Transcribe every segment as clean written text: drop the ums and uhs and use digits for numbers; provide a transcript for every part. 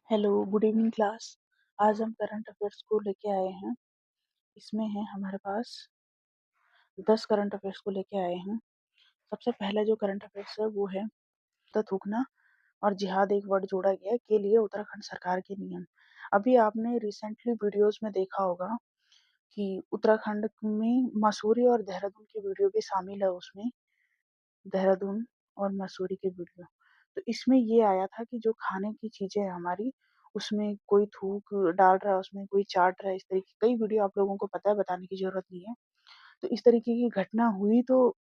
Hello, good evening class. आज हम current affairs को लेके आए हैं। इसमें है हमारे पास 10 करंट अफेयर्स को लेके आए हैं। सबसे पहला जो करंट अफेयर्स है वो है तो थूकना और जिहाद एक वर्ड जोड़ा गया है के लिए उत्तराखंड सरकार के नियम। अभी आपने रिसेंटली वीडियोस में देखा होगा कि उत्तराखंड में मसूरी और देहरादून की वीडियो भी शामिल है उसमें। देहरादून और मसूरी की वीडियो। तो इसमें ये आया था कि जो खाने की चीजें हैं हमारी, उसमें कोई थूक डाल रहा है, उसमें कोई चाट रहा है। इस तरह की कई वीडियो आप लोगों को पता है, बताने की जरूरत नहीं है। तो इस तरीके की घटना हुई तो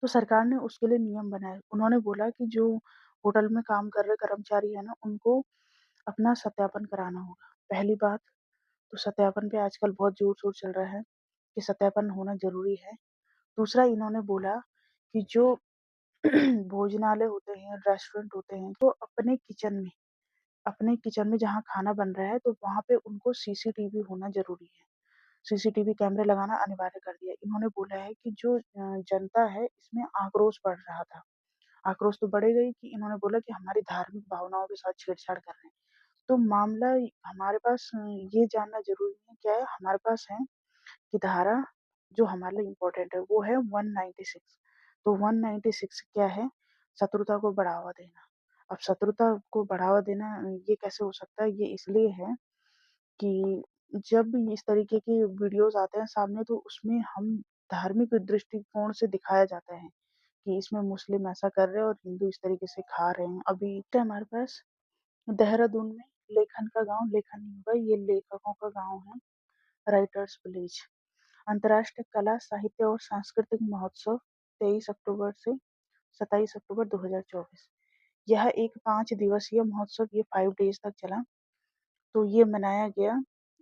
तो सरकार ने उसके लिए नियम बनाए। उन्होंने बोला कि जो होटल में काम कर रहे कर्मचारी है ना, उनको अपना सत्यापन कराना होगा। पहली बात तो सत्यापन पे आजकल बहुत जोर शोर चल रहा है कि सत्यापन होना जरूरी है। दूसरा इन्होंने बोला कि जो भोजनालय होते हैं, रेस्टोरेंट होते हैं, तो अपने किचन में जहाँ खाना बन रहा है तो वहाँ पे उनको सीसीटीवी होना जरूरी है। सीसीटीवी कैमरे लगाना अनिवार्य कर दिया। इन्होंने बोला है कि जो जनता है इसमें आक्रोश बढ़ रहा था। आक्रोश तो बढ़ेगा ही कि इन्होंने बोला कि हमारी धार्मिक भावनाओं के साथ छेड़छाड़ कर रहे हैं। तो मामला हमारे पास ये जानना जरूरी है क्या है हमारे पास है की धारा जो हमारे लिए इम्पोर्टेंट है वो है 196। तो 196 क्या है? शत्रुता को बढ़ावा देना। अब शत्रुता को बढ़ावा देना ये कैसे हो सकता है? ये इसलिए है कि जब इस तरीके के वीडियोस आते हैं सामने तो उसमें हम धार्मिक दृष्टिकोण से दिखाया जाता है कि इसमें मुस्लिम ऐसा कर रहे हैं और हिंदू इस तरीके से खा रहे हैं। अभी तो हमारे पास देहरादून में लेखन का गांव, लेखन नहीं होगा, ये लेखकों का गांव है, राइटर्स विलेज। अंतर्राष्ट्रीय कला, साहित्य और सांस्कृतिक महोत्सव 23 अक्टूबर से 27 अक्टूबर 2024। यह एक 5 दिवसीय महोत्सव, ये 5 डेज तक चला। तो ये मनाया गया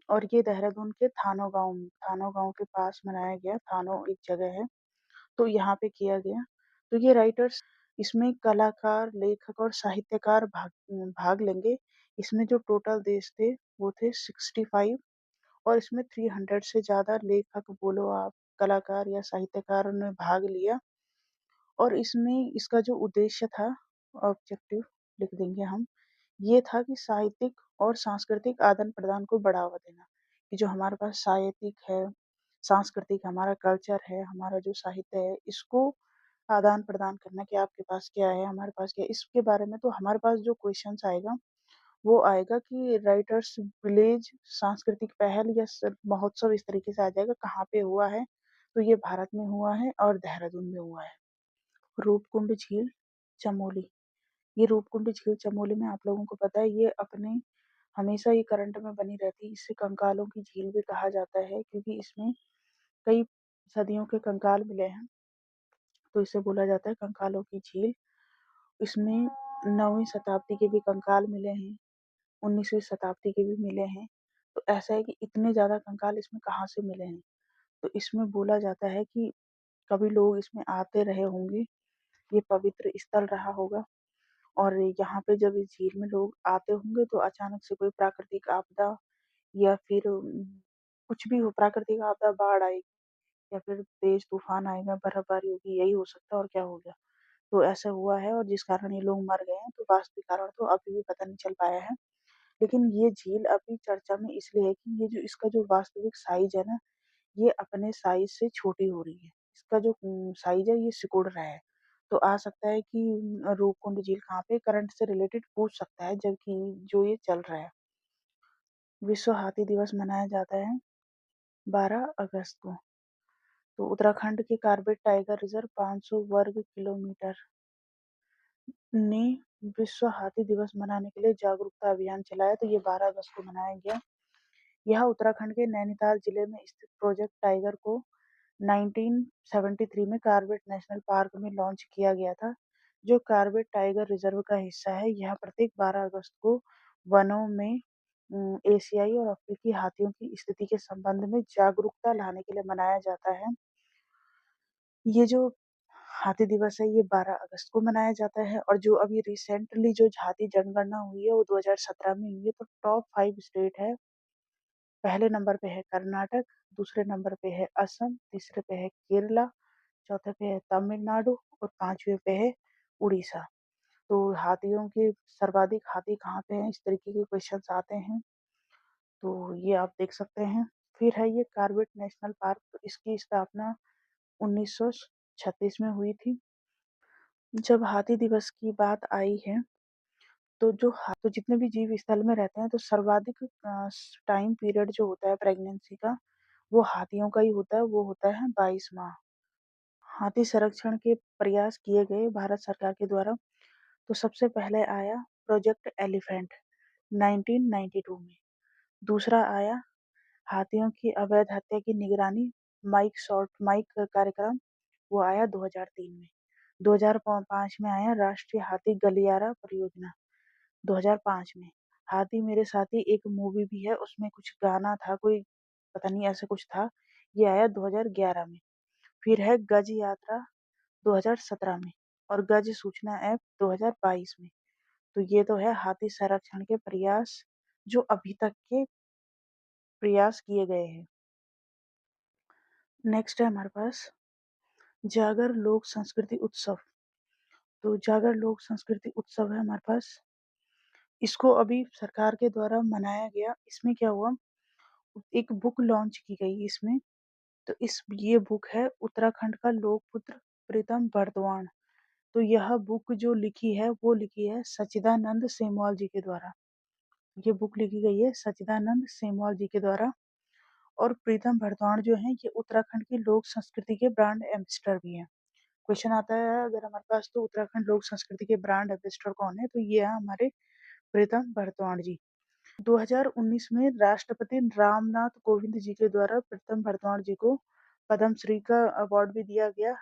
और ये देहरादून के थानो गांव के पास मनाया गया। थानो एक जगह है, तो यहाँ पे किया गया। तो ये राइटर्स, इसमें कलाकार, लेखक और साहित्यकार भाग भाग लेंगे। इसमें जो टोटल देश थे वो थे 65 और इसमें 300 से ज्यादा लेखक बोलो आप, कलाकार या साहित्यकारों ने भाग लिया। और इसमें इसका जो उद्देश्य था, ऑब्जेक्टिव लिख देंगे हम, ये था कि साहित्यिक और सांस्कृतिक आदान प्रदान को बढ़ावा देना। कि जो हमारे पास साहित्यिक है, सांस्कृतिक हमारा कल्चर है, हमारा जो साहित्य है, इसको आदान प्रदान करना कि आपके पास क्या है, हमारे पास क्या है, इसके बारे में। तो हमारे पास जो क्वेश्चंस आएगा वो आएगा कि राइटर्स विलेज सांस्कृतिक पहल या महोत्सव इस तरीके से आ जाएगा, कहाँ पे हुआ है? तो ये भारत में हुआ है और देहरादून में हुआ है। रूपकुंड झील, चमोली। ये रूपकुंड झील चमोली में आप लोगों को पता है, ये अपने हमेशा ये करंट में बनी रहती है। इसे कंकालों की झील भी कहा जाता है क्योंकि इसमें कई सदियों के कंकाल मिले हैं, तो इसे बोला जाता है कंकालों की झील। इसमें 9वीं शताब्दी के भी कंकाल मिले हैं, 19वीं शताब्दी के भी मिले हैं। तो ऐसा है कि इतने ज्यादा कंकाल इसमें कहाँ से मिले हैं? तो इसमें बोला जाता है कि कभी लोग इसमें आते रहे होंगे, ये पवित्र स्थल रहा होगा। और यहाँ पे जब इस झील में लोग आते होंगे तो अचानक से कोई प्राकृतिक आपदा या फिर कुछ भी हो, प्राकृतिक आपदा, बाढ़ आएगी या फिर तेज तूफान आएगा, बर्फबारी होगी, यही हो सकता है और क्या हो गया। तो ऐसा हुआ है और जिस कारण ये लोग मर गए हैं। तो वास्तविक कारण तो अभी भी पता नहीं चल पाया है। लेकिन ये झील अभी चर्चा में इसलिए है कि ये जो इसका जो वास्तविक साइज है ना, ये अपने साइज से छोटी हो रही है। इसका जो साइज है ये सिकुड़ रहा है। तो आ सकता है कि रूपकुंड झील कहाँ पे, करंट से रिलेटेड पूछ सकता है जबकि जो ये चल रहा है। विश्व हाथी दिवस मनाया जाता है 12 अगस्त को। तो उत्तराखंड के कार्बेट टाइगर रिजर्व 500 वर्ग किलोमीटर ने विश्व हाथी दिवस मनाने के लिए जागरूकता अभियान चलाया। तो ये 12 अगस्त को मनाया गया। यह उत्तराखंड के नैनीताल जिले में स्थित प्रोजेक्ट टाइगर को 1973 में कार्बेट नेशनल पार्क में लॉन्च किया गया था, जो कार्बेट टाइगर रिजर्व का हिस्सा है। यह प्रत्येक 12 अगस्त को वनों में एशियाई और अफ्रीकी हाथियों की स्थिति के संबंध में जागरूकता लाने के लिए मनाया जाता है। ये जो हाथी दिवस है ये 12 अगस्त को मनाया जाता है। और जो अभी रिसेंटली जो हाथी जनगणना हुई है वो 2017 में हुई है। तो टॉप 5 स्टेट है। पहले नंबर पे है कर्नाटक, दूसरे नंबर पे है असम, तीसरे पे है केरला, चौथे पे है तमिलनाडु और पांचवे पे है उड़ीसा। तो हाथियों के सर्वाधिक हाथी कहाँ पे हैं, इस तरीके के क्वेश्चंस आते हैं। तो ये आप देख सकते हैं। फिर है ये कॉर्बेट नेशनल पार्क, तो इसकी स्थापना 1936 में हुई थी। जब हाथी दिवस की बात आई है, तो जितने भी जीव स्थल में रहते हैं, तो सर्वाधिक टाइम पीरियड जो होता है प्रेगनेंसी का, वो हाथियों का ही होता है, वो होता है 22 माह। हाथी संरक्षण के प्रयास किए गए भारत सरकार के द्वारा। तो सबसे पहले आया प्रोजेक्ट एलिफेंट 1992 में। दूसरा आया हाथियों की अवैध हत्या की निगरानी माइक कार्यक्रम, वो आया 2003 में। 2005 में आया राष्ट्रीय हाथी गलियारा परियोजना 2005 में। हाथी मेरे साथी एक मूवी भी है, उसमें कुछ गाना था, कोई पता नहीं ऐसा कुछ था, ये आया 2011 में। फिर है गज यात्रा 2017 में और गज सूचना ऐप 2022 में। तो ये तो है हाथी संरक्षण के प्रयास जो अभी तक के प्रयास किए गए हैं। नेक्स्ट है हमारे पास जागर लोक संस्कृति उत्सव। तो जागर लोक संस्कृति उत्सव है हमारे पास। इसको अभी सरकार के द्वारा मनाया गया। इसमें क्या हुआ, एक बुक लॉन्च की गई इसमें। तो ये बुक है उत्तराखंड का लोकपुत्र प्रीतम बर्दवान। तो यह बुक जो लिखी है वो लिखी है सच्चिदानंद सेमवाल जी के द्वारा। ये बुक लिखी गई है सच्चिदानंद सेमवाल जी के द्वारा। और प्रीतम भरतवाण जो है ये उत्तराखंड की लोक संस्कृति के ब्रांड एम्बेसडर भी हैं। क्वेश्चन आता है अगर हमारे पास, तो उत्तराखंड लोक संस्कृति के ब्रांड एम्बेसडर कौन है, तो ये है हमारे प्रीतम भरतवाण जी। 2019 में राष्ट्रपति रामनाथ कोविंद जी के द्वारा प्रीतम भरतवाण जी को पद्म श्री का अवार्ड भी दिया गया,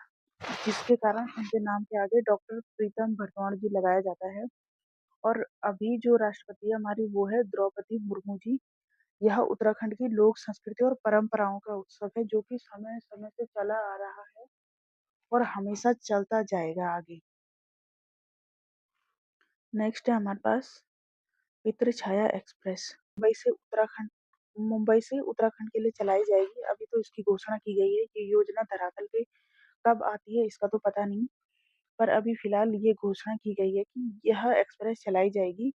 जिसके कारण उनके नाम के आगे डॉक्टर प्रीतम भरतवाण जी लगाया जाता है। और अभी जो राष्ट्रपति है हमारी वो है द्रौपदी मुर्मू जी। यह उत्तराखंड की लोक संस्कृति और परंपराओं का उत्सव है जो कि समय समय से चला आ रहा है और हमेशा चलता जाएगा आगे। नेक्स्ट है हमारे पास पितृ छाया एक्सप्रेस। मुंबई से उत्तराखंड के लिए चलाई जाएगी। अभी तो इसकी घोषणा की गई है, ये योजना धरातल पे कब आती है इसका तो पता नहीं, पर अभी फिलहाल ये घोषणा की गई है कि यह एक्सप्रेस चलाई जाएगी।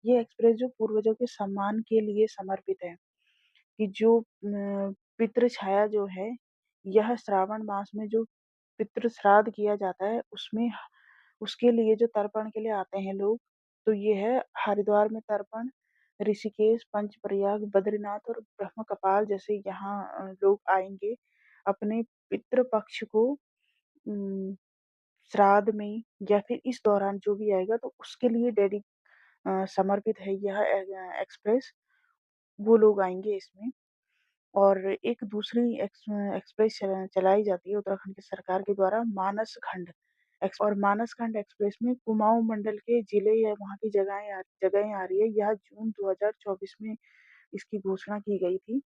ये एक्सप्रेस जो पूर्वजों के सम्मान के लिए समर्पित है, कि जो पितृ छाया जो है, यह श्रावण मास में जो पितृ श्राद्ध किया जाता है उसमें, उसके लिए जो तर्पण के लिए आते हैं लोग, तो ये है हरिद्वार में तर्पण, ऋषिकेश, पंचप्रयाग, बद्रीनाथ और ब्रह्म कपाल जैसे यहाँ लोग आएंगे अपने पितृ पक्ष को श्राद्ध में या फिर इस दौरान जो भी आएगा तो उसके लिए समर्पित है यह एक्सप्रेस। वो लोग आएंगे इसमें। और एक दूसरी एक्सप्रेस चलाई जाती है उत्तराखंड की सरकार के द्वारा, मानस खंड। और मानस खंड एक्सप्रेस में कुमाऊं मंडल के जिले या वहाँ की जगहें आ रही है। यह जून 2024 में इसकी घोषणा की गई थी।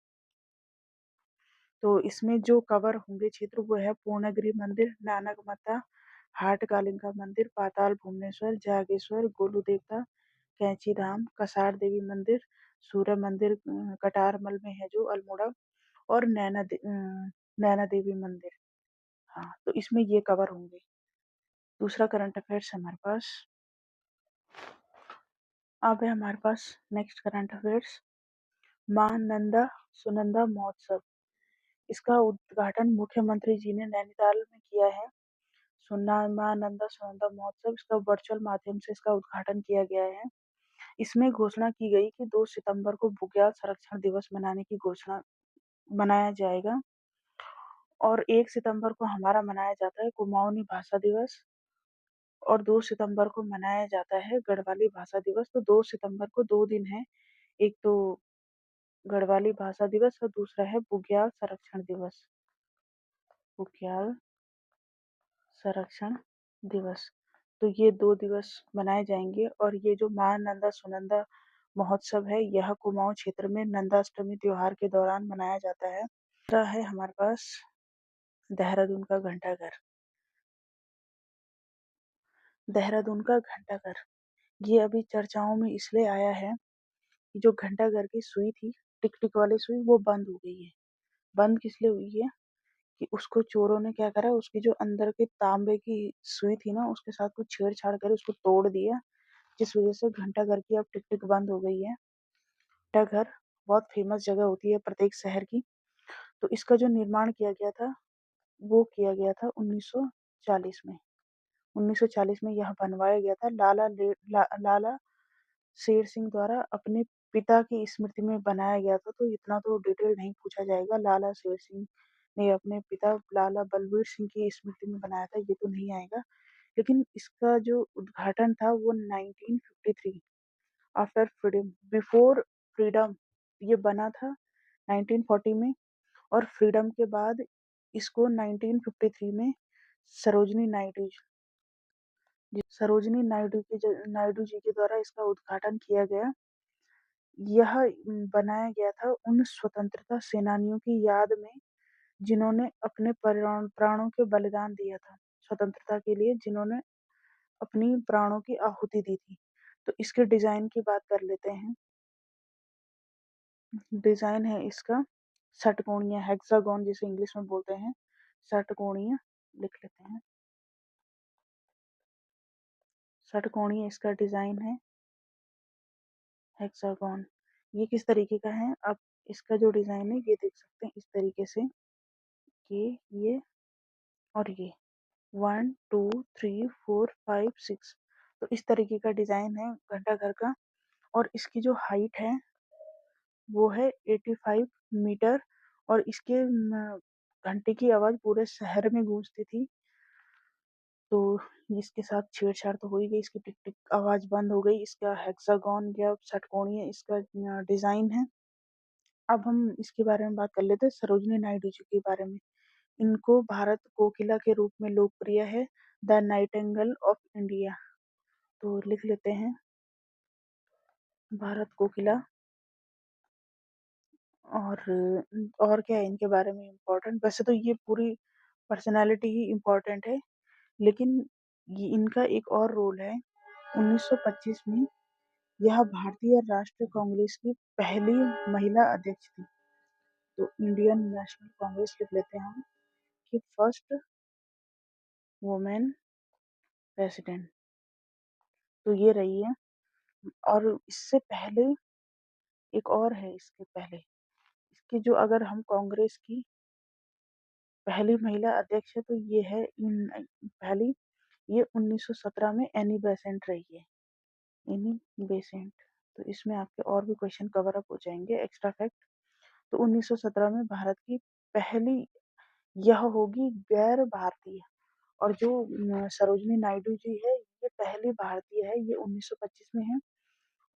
तो इसमें जो कवर होंगे क्षेत्र वो है पूर्णगिरी मंदिर, नानक माता, हाट कालिका मंदिर, पाताल भुवनेश्वर, जागेश्वर, गोलू देवता, कैंची धाम, कसार देवी मंदिर, सूर्य मंदिर कटारमल में है जो अल्मोड़ा, और नैना देवी मंदिर। हाँ, तो इसमें ये कवर होंगे। दूसरा करंट अफेयर्स हमारे पास, अब है हमारे पास नेक्स्ट करंट अफेयर्स, मां नंदा सुनंदा महोत्सव। इसका उद्घाटन मुख्यमंत्री जी ने नैनीताल में किया है। सुन्ना मां नंदा सुनंदा महोत्सव, इसका वर्चुअल माध्यम से इसका उद्घाटन किया गया है। इसमें घोषणा की गई कि 2 सितंबर को बुग्याल संरक्षण दिवस मनाने की घोषणा मनाया जाएगा। और 1 सितंबर को हमारा मनाया जाता है कुमाऊनी भाषा दिवस, और 2 सितंबर को मनाया जाता है गढ़वाली भाषा दिवस। तो 2 सितंबर को 2 दिन है, एक तो गढ़वाली भाषा दिवस और दूसरा है बुग्याल संरक्षण दिवस। बुग्याल संरक्षण दिवस। तो ये 2 दिवस मनाए जाएंगे। और ये जो मां नंदा सुनंदा महोत्सव है यह कुमाऊं क्षेत्र में नंदाष्टमी त्योहार के दौरान मनाया जाता है। दूसरा है हमारे पास देहरादून का घंटाघर। देहरादून का घंटाघर ये अभी चर्चाओं में इसलिए आया है कि जो घंटाघर की सुई थी, टिक टिक वाली सुई, वो बंद हो गई है। बंद किस लिए हुई है कि उसको चोरों ने क्या करा, उसकी जो अंदर के तांबे की सुई थी ना, उसके साथ कुछ छेड़छाड़ कर उसको तोड़ दिया, जिस वजह से घंटाघर की अब टिक-टिक बंद हो गई है। घंटाघर बहुत फेमस जगह होती है प्रत्येक शहर की। तो इसका जो निर्माण किया गया था, वो किया गया था 1940 में। 1940 में यह बनवाया गया था लाला शेर सिंह द्वारा अपने पिता की स्मृति में बनाया गया था। तो इतना तो डिटेल नहीं पूछा जाएगा, लाला शेर सिंह ने अपने पिता लाला बलबीर सिंह की स्मृति में बनाया था, ये तो नहीं आएगा। लेकिन इसका जो उद्घाटन था वो 1953 आफ्टर फ्रीडम बिफोर फ्रीडम ये बना था 1940 में, और फ्रीडम के बाद इसको 1953 में सरोजनी नायडू नायडू जी के द्वारा इसका उद्घाटन किया गया। यह बनाया गया था उन स्वतंत्रता सेनानियों की याद में जिन्होंने अपने प्राणों के बलिदान दिया था, स्वतंत्रता के लिए जिन्होंने अपनी प्राणों की आहुति दी थी। तो इसके डिजाइन की बात कर लेते हैं। डिजाइन है इसका षटकोणीय, हेक्सागोन जिसे इंग्लिश में बोलते हैं, षटकोणीय लिख लेते हैं। षटकोणीय इसका डिजाइन है, हेक्सागोन। ये किस तरीके का है, अब इसका जो डिजाइन है ये देख सकते हैं इस तरीके से, ये और ये 1 2 3 4 5 6। तो इस तरीके का डिजाइन है घंटाघर का। और इसकी जो हाइट है वो है 85 मीटर। और इसके घंटे की आवाज पूरे शहर में गूंजती थी। तो इसके साथ छेड़छाड़ तो हो ही गई, इसकी टिक टिक आवाज बंद हो गई। इसका हेक्सागोन या षटकोणीय इसका डिजाइन है। अब हम इसके बारे में बात कर लेते हैं सरोजनी नायडू जी के बारे में। इनको भारत कोकिला के रूप में लोकप्रिय है, द नाइटिंगेल ऑफ इंडिया। तो लिख लेते हैं भारत कोकिला। और क्या है इनके बारे में इम्पोर्टेंट, वैसे तो ये पूरी पर्सनालिटी ही इम्पोर्टेंट है, लेकिन ये इनका एक और रोल है। 1925 में यह भारतीय राष्ट्रीय कांग्रेस की पहली महिला अध्यक्ष थी। तो इंडियन नेशनल कांग्रेस लिख लेते हैं हम कि फर्स्ट वुमेन प्रेसिडेंट। तो ये रही है। और इससे पहले एक और है, इसके पहले इसकी जो, अगर हम कांग्रेस की पहली महिला अध्यक्ष है तो ये है पहली, ये 1917 में एनी बेसेंट रही है, एनी बेसेंट। तो इसमें आपके और भी क्वेश्चन कवर अप हो जाएंगे, एक्स्ट्रा फैक्ट। तो 1917 में भारत की पहली यह होगी गैर भारतीय। और जो सरोजनी नायडू जी है ये पहली भारतीय है, ये 1925 में है।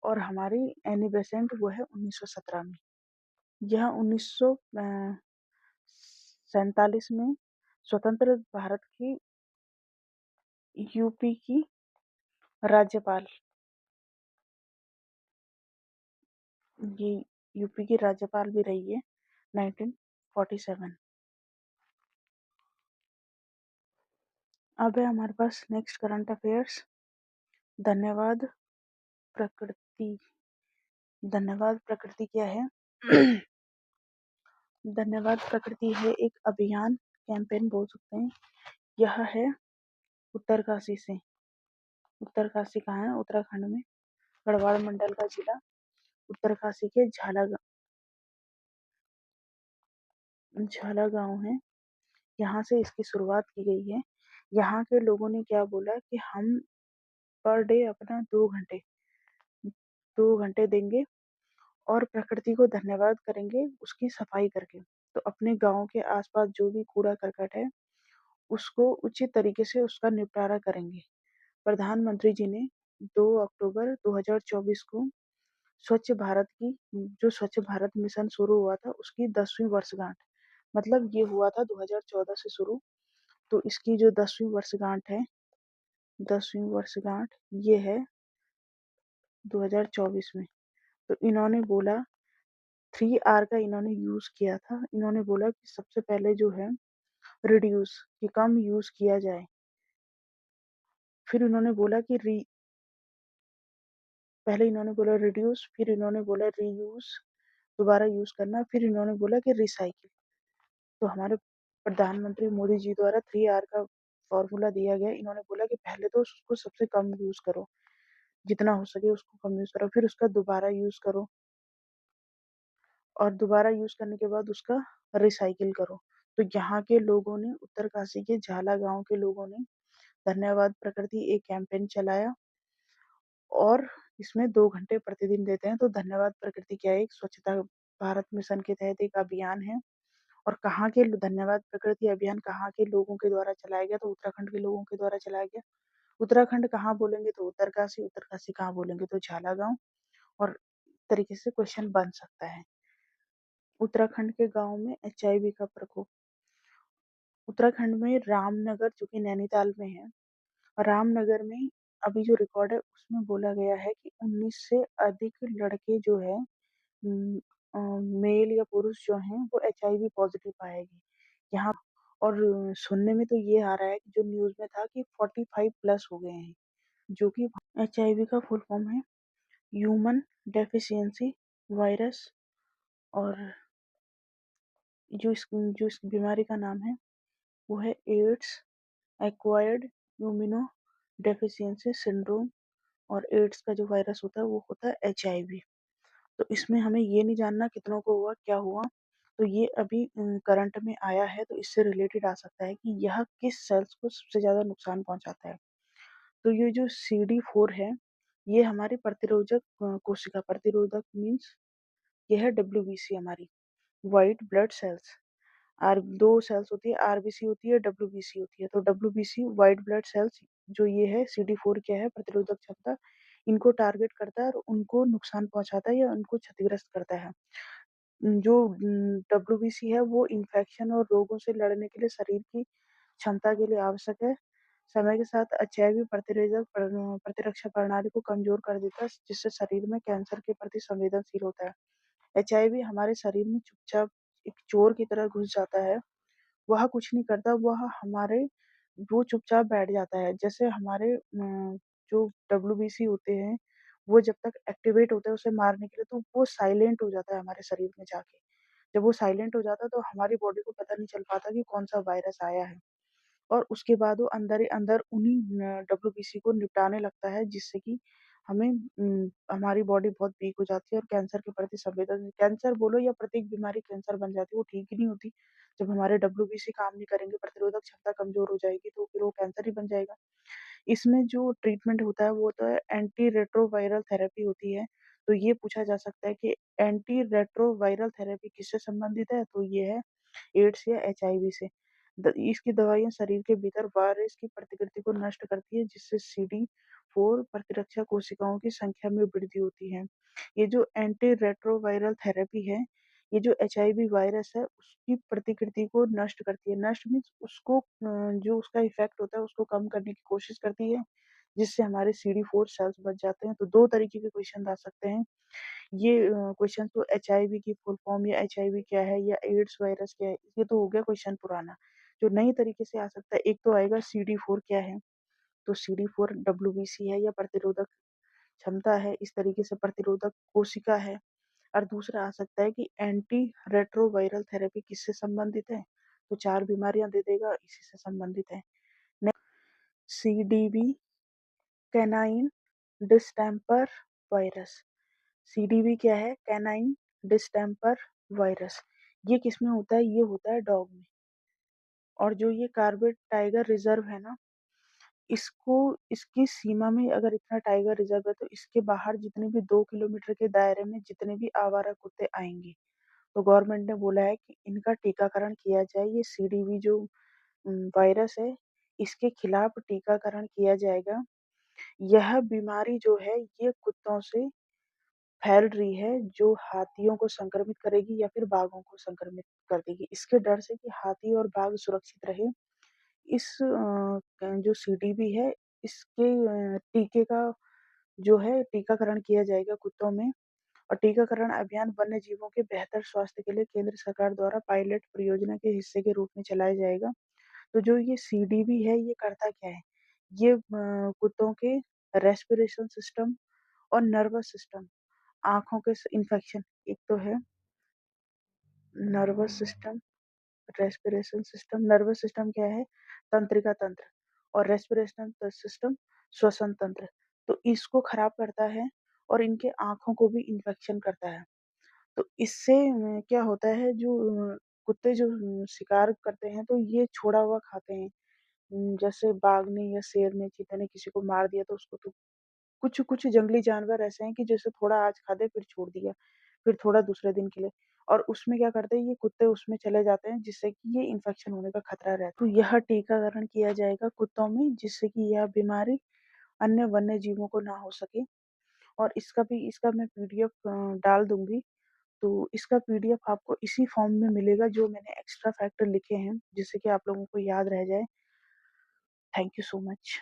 और हमारी एनी बेसेंट वो है 1917 में। यह 1947 में स्वतंत्र भारत की यूपी की राज्यपाल, ये यूपी की राज्यपाल भी रही है 1947। अब है हमारे पास नेक्स्ट करंट अफेयर्स। धन्यवाद प्रकृति। धन्यवाद प्रकृति क्या है? धन्यवाद प्रकृति है एक अभियान, कैंपेन बोल सकते हैं। यह है उत्तरकाशी से। उत्तरकाशी कहाँ है? उत्तराखंड में गढ़वाल मंडल का जिला उत्तरकाशी के झाला गांव है, यहाँ से इसकी शुरुआत की गई है। यहाँ के लोगों ने क्या बोला कि हम पर डे अपना 2 घंटे 2 घंटे देंगे और प्रकृति को धन्यवाद करेंगे उसकी सफाई करके। तो अपने गांव के आसपास जो भी कूड़ा करकट है उसको उचित तरीके से उसका निपटारा करेंगे। प्रधानमंत्री जी ने 2 अक्टूबर 2024 को स्वच्छ भारत की, जो स्वच्छ भारत मिशन शुरू हुआ था उसकी 10वीं वर्षगांठ, मतलब ये हुआ था 2014 से शुरू, तो इसकी जो 10वीं वर्षगांठ है, 10वीं वर्षगांठ ये है 2024 में। तो इन्होंने बोला 3R का इन्होंने यूज किया था। इन्होंने बोला कि सबसे पहले जो है रिड्यूस, कि कम यूज किया जाए। फिर इन्होंने बोला कि पहले इन्होंने बोला रिड्यूस, फिर इन्होंने बोला रीयूज, दोबारा यूज करना, फिर इन्होंने बोला कि रिसाइकिल। तो हमारे प्रधानमंत्री मोदी जी द्वारा 3R का फॉर्मूला दिया गया। इन्होंने बोला कि पहले तो उसको सबसे कम यूज़ करो, जितना हो सके उसको कम यूज़ करो, फिर उसका दोबारा यूज़ करो और दोबारा यूज़ करने के बाद उसका रिसाइकिल करो। तो यहाँ के लोगों ने, उत्तरकाशी के झाला गाँव के लोगों ने धन्यवाद प्रकृति एक कैंपेन चलाया और इसमें 2 घंटे प्रतिदिन देते हैं। तो धन्यवाद प्रकृति क्या है, एक स्वच्छता भारत मिशन के तहत एक अभियान है। और कहाँ के धन्यवाद प्रकृति अभियान कहाँ के लोगों के द्वारा चलाया गया, तो उत्तराखंड के लोगों के द्वारा चलाया गया। उत्तराखंड कहाँ बोलेंगे तो उत्तरकाशी, उत्तरकाशी कहाँ बोलेंगे तो झाला गाँव। और तरीके से क्वेश्चन बन सकता है। उत्तराखंड के गाँव में एचआईवी का प्रकोप। उत्तराखंड में रामनगर जो कि नैनीताल में है, रामनगर में अभी जो रिकॉर्ड है उसमें बोला गया है कि 19 से अधिक लड़के जो है उम, मेल या पुरुष जो हैं वो एचआईवी पॉजिटिव पाए गए। यहाँ और सुनने में तो ये आ रहा है कि जो न्यूज़ में था कि 45 प्लस हो गए हैं, जो कि एचआईवी का फुल फॉर्म है ह्यूमन डेफिशिएंसी वायरस। और जो इस बीमारी का नाम है वो है ads acquired immuno deficiency syndrome. और एड्स का जो वायरस होता है वो होता है एचआईवी। तो इसमें हमें ये नहीं जानना कितनों को हुआ, क्या हुआ। तो ये अभी करंट में आया है, तो इससे रिलेटेड आ सकता है कि यह किस सेल्स को सबसे ज़्यादा नुकसान पहुंचाता है। तो ये जो CD4 है, ये हमारी प्रतिरोधक कोशिका, प्रतिरोधक मीन्स ये है WBC हमारी, व्हाइट ब्लड सेल्स। आर 2 सेल्स होती है, आरबीसी होती है, डब्ल्यूबीसी होती है। तो डब्ल्यूबीसी व्हाइट ब्लड सेल्स जो ये है CD4 क्या है, प्रतिरोधक क्षमता, इनको टारगेट करता है और उनको नुकसान पहुंचाता है या उनको क्षतिग्रस्त करता है। जो डब्ल्यूबीसी है वो इन्फेक्शन और रोगों से लड़ने के लिए शरीर की क्षमता के लिए आवश्यक है। समय के साथ एचआईवी प्रतिरक्षा प्रणाली को कमजोर कर देता है, जिससे शरीर में कैंसर के प्रति संवेदनशील होता है। एचआईवी हमारे शरीर में चुपचाप एक चोर की तरह घुस जाता है। वह कुछ नहीं करता, वो चुपचाप बैठ जाता है। जैसे हमारे जो डब्ल्यूबीसी होते हैं, वो जब तक एक्टिवेट होते हैं उसे मारने के लिए, तो वो साइलेंट हो जाता है हमारे शरीर में जाके। जब वो साइलेंट हो जाता है तो हमारी बॉडी को पता नहीं चल पाता कि कौन-सा वायरस आया है। और उसके बाद वो अंदर ही अंदर उन्हीं डब्ल्यूबीसी को निपटाने लगता है, जिससे कि हमें हमारी बॉडी बहुत वीक हो जाती है और कैंसर के प्रति कैंसर बोलो या प्रत्येक बीमारी कैंसर बन जाती है, वो ठीक ही नहीं होती। जब हमारे डब्ल्यूबीसी काम नहीं करेंगे, प्रतिरोधक क्षमता कमजोर हो जाएगी, तो फिर वो कैंसर ही बन जाएगा। इसमें जो ट्रीटमेंट होता है वो होता है एंटी रेट्रोवायरल थेरेपी होती है। तो ये पूछा जा सकता है कि एंटी रेट्रोवायरल थेरेपी किससे संबंधित है? तो ये है एड्स या एचआईवी से। इसकी दवाइयाँ शरीर के भीतर वायरस की प्रतिकृति को नष्ट करती है, जिससे CD4 प्रतिरक्षा कोशिकाओं की संख्या में वृद्धि होती है। ये जो एंटी रेट्रोवायरल थेरेपी है, ये जो एचआईवी वायरस है उसकी प्रतिकृति को नष्ट करती है। नष्ट मीन्स उसको जो उसका इफेक्ट होता है उसको कम करने की कोशिश करती है, जिससे हमारे CD4 सेल्स बच जाते हैं। तो 2 तरीके के क्वेश्चन आ सकते हैं। ये क्वेश्चन तो एचआईवी की फुल फॉर्म या एचआईवी क्या है या एड्स वायरस क्या है, ये तो हो गया क्वेश्चन पुराना। जो नई तरीके से आ सकता है, एक तो आएगा CD4 क्या है, तो CD4 डब्ल्यूबीसी है या प्रतिरोधक क्षमता है, इस तरीके से प्रतिरोधक कोशिका है। और दूसरा आ सकता है कि एंटी रेट्रोवायरल थेरेपी किससे संबंधित है, तो 4 बीमारियां दे देगा, इसी से संबंधित है। CDV canine distemper virus. CDV क्या है? Canine distemper virus. ये किसमें होता है? ये होता है डॉग में। और जो ये कार्बेट टाइगर रिजर्व है ना, इसको इसकी सीमा में अगर इतना टाइगर रिजर्व है तो इसके बाहर जितने भी 2 किलोमीटर के दायरे में जितने भी आवारा कुत्ते आएंगे, तो गवर्नमेंट ने बोला है कि इनका टीकाकरण किया जाए। ये CDV जो वायरस है, इसके खिलाफ टीकाकरण किया जाएगा। यह बीमारी जो है ये कुत्तों से फैल रही है, जो हाथियों को संक्रमित करेगी या फिर बाघों को संक्रमित कर देगी। इसके डर से कि हाथी और बाघ सुरक्षित रहे, इस जो CDB है, इसके टीके का जो है टीकाकरण किया जाएगा कुत्तों में। और टीकाकरण अभियान वन्य जीवों के बेहतर स्वास्थ्य के लिए केंद्र सरकार द्वारा पायलट परियोजना के हिस्से के रूप में चलाया जाएगा। तो जो ये CDB है, ये करता क्या है? ये कुत्तों के रेस्पिरेशन सिस्टम और नर्वस सिस्टम, आँखों के इन्फेक्शन, एक तो है nervous system respiration system, nervous system क्या है? तंत्रिका तंत्र, और रेस्पिरेशन सिस्टम श्वसन तंत्र। तो इसको खराब करता है और इनके आँखों को भी इन्फेक्शन करता है। तो इससे क्या होता है, जो कुत्ते जो शिकार करते हैं तो ये छोड़ा हुआ खाते हैं। जैसे बाघ ने या शेर ने, चीते ने किसी को मार दिया तो उसको तो कुछ-कुछ जंगली जानवर ऐसे हैं कि जैसे थोड़ा आज खा गए फिर छोड़ दिया, फिर थोड़ा दूसरे दिन के लिए, और उसमें क्या करते हैं, ये कुत्ते उसमें चले जाते हैं जिससे कि ये इन्फेक्शन होने का खतरा रहता है। तो यह टीकाकरण किया जाएगा कुत्तों में जिससे कि यह बीमारी अन्य वन्य जीवों को ना हो सके, और इसका मैं पीडीएफ डाल दूँगी। तो इसका पीडीएफ आपको इसी फॉर्म में मिलेगा जो मैंने एक्स्ट्रा फैक्टर लिखे हैं, जिससे कि आप लोगों को याद रह जाए। Thank you so much.